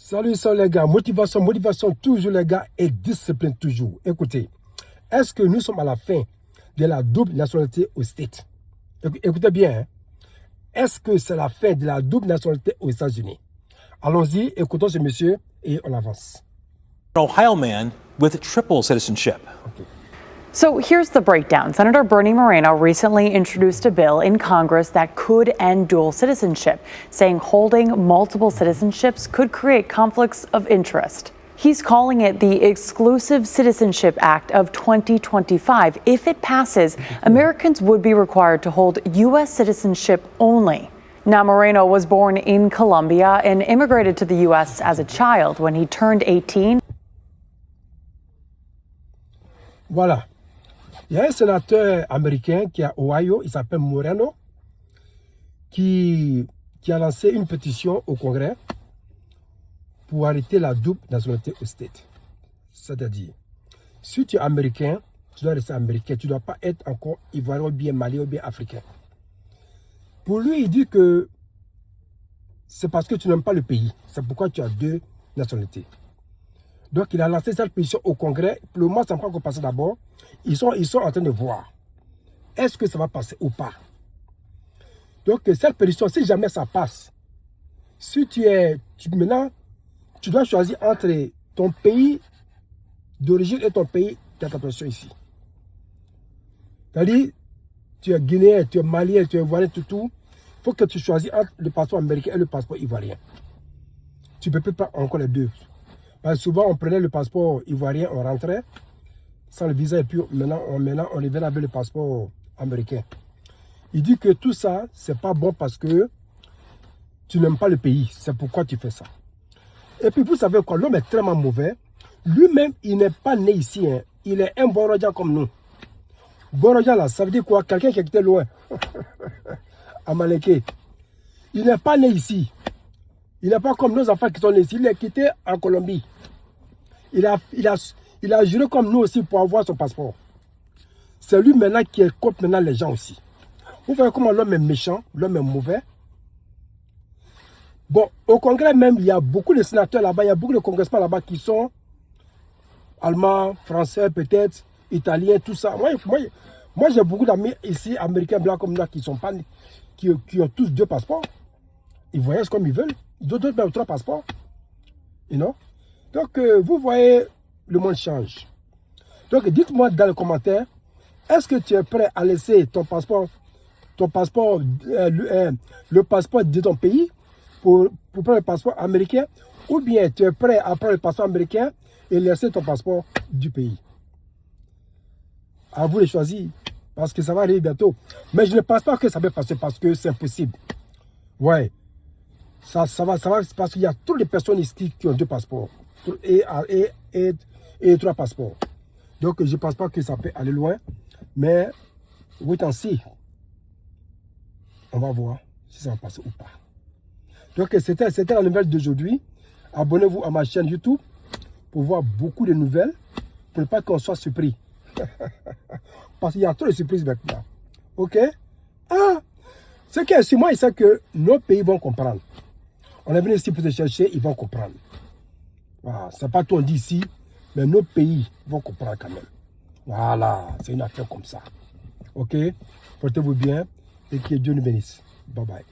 Salut, salut les gars. Motivation toujours les gars et discipline toujours. Écoutez, est-ce que nous sommes à la fin de la double nationalité aux States? Écoutez bien, hein? Est-ce que c'est la fin de la double nationalité aux États-Unis? Allons-y, écoutons ce monsieur et on avance. An Ohio man with triple citizenship. Okay. So here's the breakdown. Senator Bernie Moreno recently introduced a bill in Congress that could end dual citizenship, saying holding multiple citizenships could create conflicts of interest. He's calling it the Exclusive Citizenship Act of 2025. If it passes, Americans would be required to hold U.S. citizenship only. Now, Moreno was born in Colombia and immigrated to the U.S. as a child. When he turned 18, Voilà. Il y a un sénateur américain qui est à Ohio, il s'appelle Moreno, qui a lancé une pétition au Congrès pour arrêter la double nationalité aux States. C'est-à-dire, si tu es américain, tu dois rester américain, tu ne dois pas être encore ivoirien ou bien malien ou bien africain. Pour lui, il dit que c'est parce que tu n'aimes pas le pays. C'est pourquoi tu as deux nationalités. Donc, il a lancé cette pétition au Congrès. Pour le moment, ça n'a pas encore passé d'abord. Ils sont en train de voir. Est-ce que ça va passer ou pas? Donc, cette pétition, si jamais ça passe, si maintenant, tu dois choisir entre ton pays d'origine et ton pays d'implantation ici. C'est-à-dire, tu es guinéen, tu es malien, tu es ivoirien, tout. Il faut que tu choisisses entre le passeport américain et le passeport ivoirien. Tu ne peux pas encore les deux. Parce que souvent, on prenait le passeport ivoirien, on rentrait sans le visa et puis maintenant on revenait avec le passeport américain. Il dit que tout ça, c'est pas bon parce que tu n'aimes pas le pays. C'est pourquoi tu fais ça. Et puis vous savez quoi, l'homme est tellement mauvais. Lui-même, il n'est pas né ici. Hein. Il est un Borodjan comme nous. Borodjan là, ça veut dire quoi? Quelqu'un qui était loin. À Malinké. Il n'est pas né ici. Il n'est pas comme nos enfants qui sont nés ici. Il est quitté en Colombie. Il a juré comme nous aussi pour avoir son passeport. C'est lui maintenant qui écoute maintenant les gens aussi. Vous voyez comment l'homme est méchant, l'homme est mauvais. Bon, au Congrès même, il y a beaucoup de sénateurs là-bas, il y a beaucoup de congressmen là-bas qui sont allemands, français peut-être, italiens, tout ça. Moi j'ai beaucoup d'amis ici, américains, blancs comme moi, qui ont tous deux passeports. Ils voyagent comme ils veulent. D'autres même trois passeports. You know? Donc, vous voyez, le monde change. Donc, dites-moi dans les commentaires, est-ce que tu es prêt à laisser ton passeport, le passeport de ton pays pour prendre le passeport américain, ou bien tu es prêt à prendre le passeport américain et laisser ton passeport du pays? À vous de choisir, parce que ça va arriver bientôt. Mais je ne pense pas que ça va passer parce que c'est impossible. Ouais, ça va, parce qu'il y a toutes les personnes ici qui ont deux passeports et trois passeports. Donc, je ne pense pas que ça peut aller loin. Mais, wait and see. On va voir si ça va passer ou pas. Donc, c'était la nouvelle d'aujourd'hui. Abonnez-vous à ma chaîne YouTube pour voir beaucoup de nouvelles. Pour ne pas qu'on soit surpris. Parce qu'il y a trop de surprises maintenant. Ok? Ah! Ce qui est sur moi, c'est que nos pays vont comprendre. On est venu ici pour se chercher, ils vont comprendre. Voilà, c'est pas tout on dit ici, mais nos pays vont comprendre quand même. Voilà, c'est une affaire comme ça. Ok? Portez-vous bien et que Dieu nous bénisse. Bye bye.